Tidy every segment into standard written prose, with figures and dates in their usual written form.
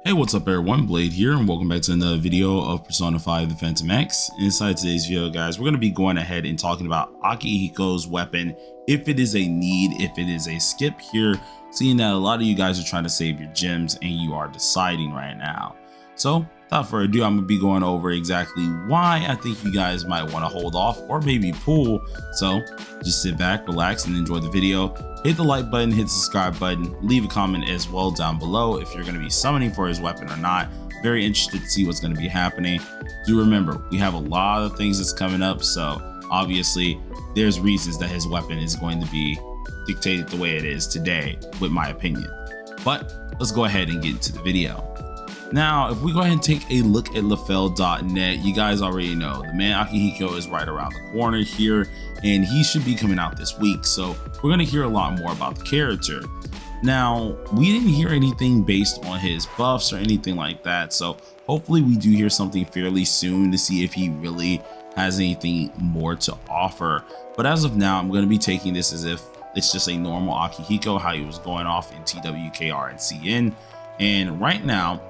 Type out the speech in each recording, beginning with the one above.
Hey, what's up everyone, Blade here, and welcome back to another video of Persona 5 The Phantom X. Inside today's video, guys, we're going to be going ahead and talking about Akihiko's weapon, if it is a need, if it is a skip here, seeing that a lot of you guys are trying to save your gems and you are deciding right now. So without further ado, I'm going to be going over exactly why I think you guys might want to hold off or maybe pull. So just sit back, relax, and enjoy the video. Hit the like button, hit the subscribe button, leave a comment as well down below if you're going to be summoning for his weapon or not. Very interested to see what's going to be happening. Do remember, we have a lot of things that's coming up, so obviously there's reasons that his weapon is going to be dictated the way it is today, with my opinion. But let's go ahead and get into the video. Now, if we go ahead and take a look at Lefel.net, you guys already know the man Akihiko is right around the corner here, and he should be coming out this week. So we're going to hear a lot more about the character. Now, we didn't hear anything based on his buffs or anything like that. So hopefully we do hear something fairly soon to see if he really has anything more to offer. But as of now, I'm going to be taking this as if it's just a normal Akihiko, how he was going off in TWKR and CN. And right now,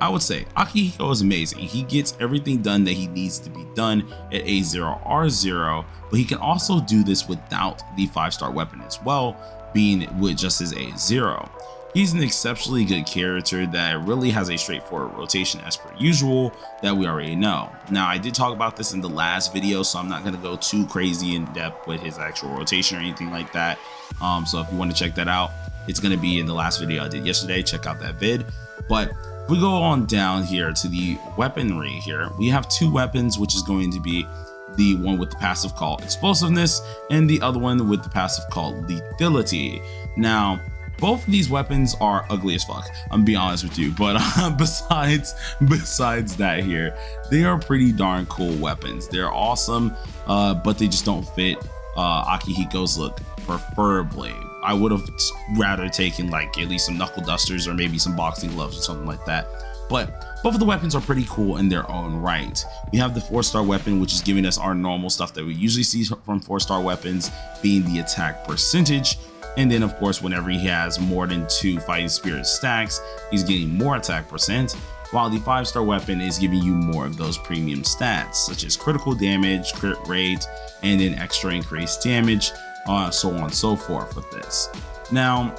I would say Akihiko is amazing. He gets everything done that he needs to be done at A0R0, but he can also do this without the 5-star weapon as well, being with just his A0. He's an exceptionally good character that really has a straightforward rotation as per usual that we already know. Now, I did talk about this in the last video, so I'm not going to go too crazy in depth with his actual rotation or anything like that. So if you want to check that out, it's going to be in the last video I did yesterday. Check out that vid. But we go on down here to the weaponry here. We have two weapons, which is going to be the one with the passive called explosiveness and the other one with the passive called lethality. Now, both of these weapons are ugly as fuck, I'm be honest with you, but besides that here, they are pretty darn cool weapons. They're awesome, but they just don't fit Akihiko's look preferably. I would have rather taken like at least some knuckle dusters or maybe some boxing gloves or something like that. But both of the weapons are pretty cool in their own right. We have the 4-star weapon, which is giving us our normal stuff that we usually see from 4-star weapons, being the attack percentage. And then of course, whenever he has more than 2 fighting spirit stacks, he's getting more attack percent, while the 5-star weapon is giving you more of those premium stats, such as critical damage, crit rate, and then extra increased damage, so on and so forth with this. Now,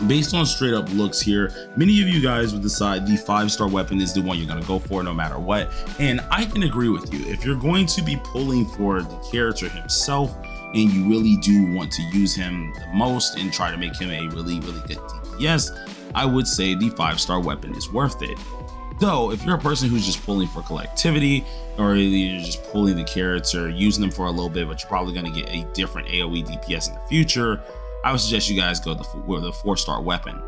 based on straight up looks here, many of you guys would decide the 5-star weapon is the one you're going to go for no matter what. And I can agree with you. If you're going to be pulling for the character himself and you really do want to use him the most and try to make him a really good DPS, I would say the 5-star weapon is worth it. Though, if you're a person who's just pulling for collectivity, or you're just pulling the character, using them for a little bit, but you're probably going to get a different AoE DPS in the future, I would suggest you guys go with the 4-star weapon.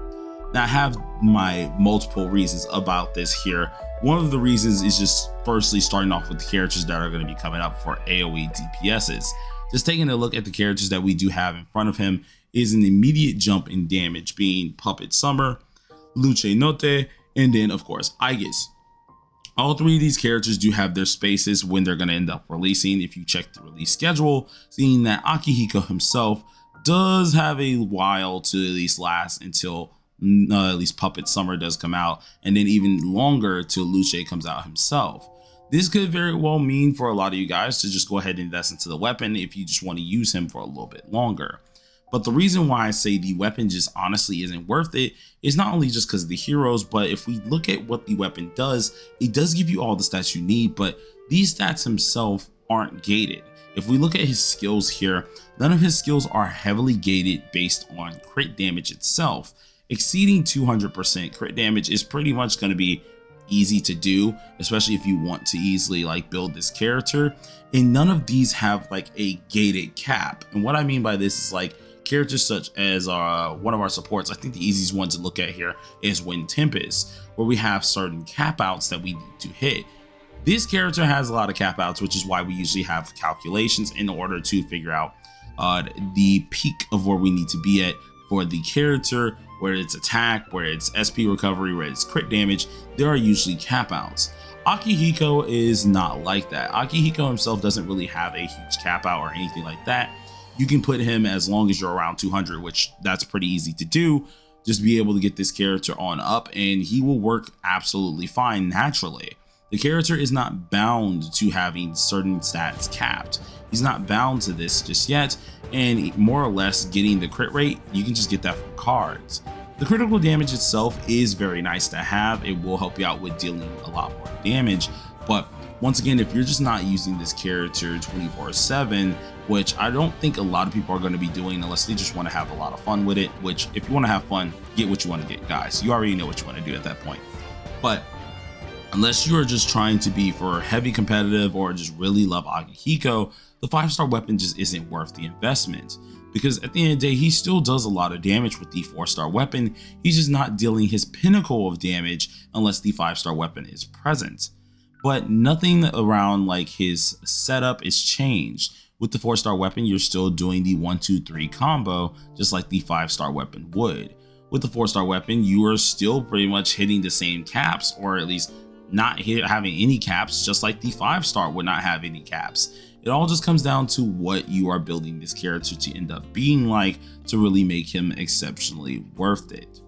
Now, I have my multiple reasons about this here. One of the reasons is just firstly starting off with the characters that are going to be coming up for AoE DPSs. Just taking a look at the characters that we do have in front of him is an immediate jump in damage, being Puppet Summer, Luce Notte, and then of course Aegis. All three of these characters do have their spaces when they're going to end up releasing. If you check the release schedule, seeing that Akihiko himself does have a while to at least last until at least Puppet Summer does come out, and then even longer till Luce comes out himself. This could very well mean for a lot of you guys to just go ahead and invest into the weapon if you just want to use him for a little bit longer. But the reason why I say the weapon just honestly isn't worth it is not only just because of the heroes, but if we look at what the weapon does, it does give you all the stats you need, but these stats himself aren't gated. If we look at his skills here, none of his skills are heavily gated based on crit damage itself. Exceeding 200% crit damage is pretty much going to be easy to do, especially if you want to easily like build this character. And none of these have like a gated cap. And what I mean by this is like characters such as one of our supports. I think the easiest one to look at here is Wind Tempest, where we have certain cap outs that we need to hit. This character has a lot of cap outs, which is why we usually have calculations in order to figure out the peak of where we need to be at for the character, where it's attack, where it's SP recovery, where it's crit damage. There are usually cap outs. Akihiko is not like that. Akihiko himself doesn't really have a huge cap out or anything like that. You can put him as long as you're around 200, which that's pretty easy to do, just be able to get this character on up, and he will work absolutely fine naturally. The character is not bound to having certain stats capped. He's not bound to this just yet, and more or less getting the crit rate, you can just get that from cards. The critical damage itself is very nice to have. It will help you out with dealing a lot more damage, but once again, if you're just not using this character 24/7, which I don't think a lot of people are going to be doing unless they just want to have a lot of fun with it, which if you want to have fun, get what you want to get, guys. You already know what you want to do at that point. But unless you are just trying to be for heavy competitive or just really love Akihiko, the 5-star weapon just isn't worth the investment. Because at the end of the day, he still does a lot of damage with the 4-star weapon. He's just not dealing his pinnacle of damage unless the 5-star weapon is present. But nothing around like his setup is changed. With the 4-star weapon, you're still doing the 1-2-3 combo, just like the 5-star weapon would. With the 4-star weapon, you are still pretty much hitting the same caps, or at least not having any caps, just like the 5-star would not have any caps. It all just comes down to what you are building this character to end up being like to really make him exceptionally worth it.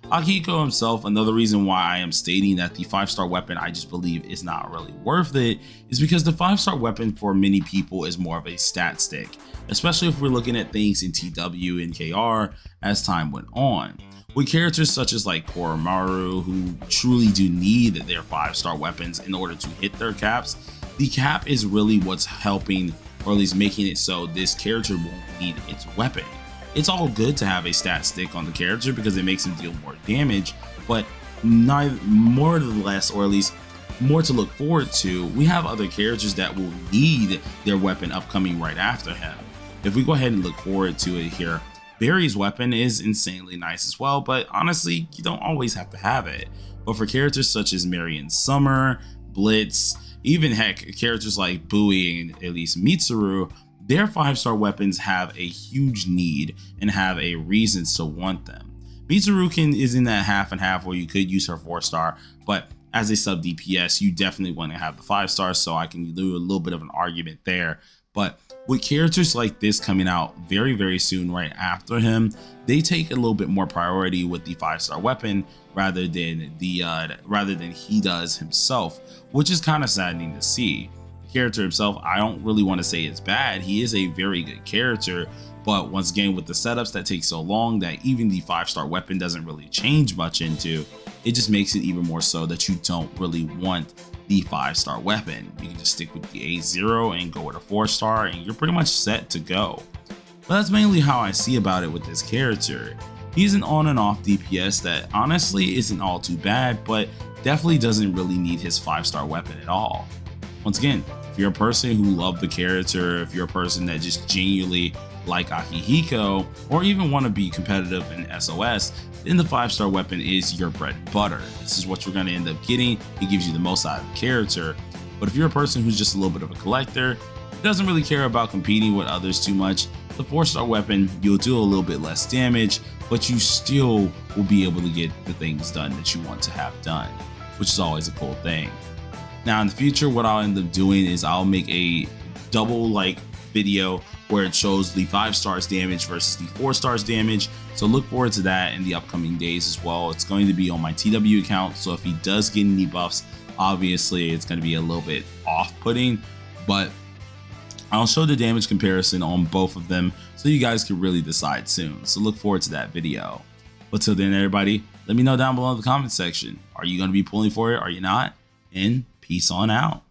Akihiko himself, another reason why I am stating that the 5-star weapon I just believe is not really worth it is because the 5-star weapon for many people is more of a stat stick, especially if we're looking at things in TW and KR as time went on. With characters such as like Koromaru, who truly do need their 5-star weapons in order to hit their caps, the cap is really what's helping, or at least making it so this character won't need its weapon. It's all good to have a stat stick on the character because it makes him deal more damage, but more or less, or at least more to look forward to, we have other characters that will need their weapon upcoming right after him. If we go ahead and look forward to it here, Barry's weapon is insanely nice as well, but honestly, you don't always have to have it. But for characters such as Marion Summer, Blitz, even heck, characters like Bowie and at least Mitsuru, their 5-star weapons have a huge need and have a reason to want them. Mitsuru is in that half and half where you could use her 4-star, but as a sub DPS, you definitely want to have the 5-star, so I can do a little bit of an argument there. But with characters like this coming out very, very soon right after him, they take a little bit more priority with the 5-star weapon rather than he does himself, which is kind of saddening to see. The character himself, I don't really want to say it's bad. He is a very good character, but once again, with the setups that take so long that even the 5-star weapon doesn't really change much into, it just makes it even more so that you don't really want the 5-star weapon. You can just stick with the A0 and go with a 4-star and you're pretty much set to go. But that's mainly how I see about it with this character. He's an on and off DPS that honestly isn't all too bad, but definitely doesn't really need his 5-star weapon at all. Once again, if you're a person who loved the character, if you're a person that just genuinely like Akihiko, or even want to be competitive in SOS, then the 5-star weapon is your bread and butter. This is what you're going to end up getting. It gives you the most out of the character. But if you're a person who's just a little bit of a collector, doesn't really care about competing with others too much, the 4-star weapon, you'll do a little bit less damage, but you still will be able to get the things done that you want to have done, which is always a cool thing. Now in the future, what I'll end up doing is I'll make a double video where it shows the 5 stars damage versus the 4 stars damage. So look forward to that in the upcoming days as well. It's going to be on my TW account, so if he does get any buffs, obviously it's going to be a little bit off-putting, but I'll show the damage comparison on both of them so you guys can really decide soon. So look forward to that video. But till then, everybody, let me know down below in the comment section. Are you going to be pulling for it? Are you not? And peace on out.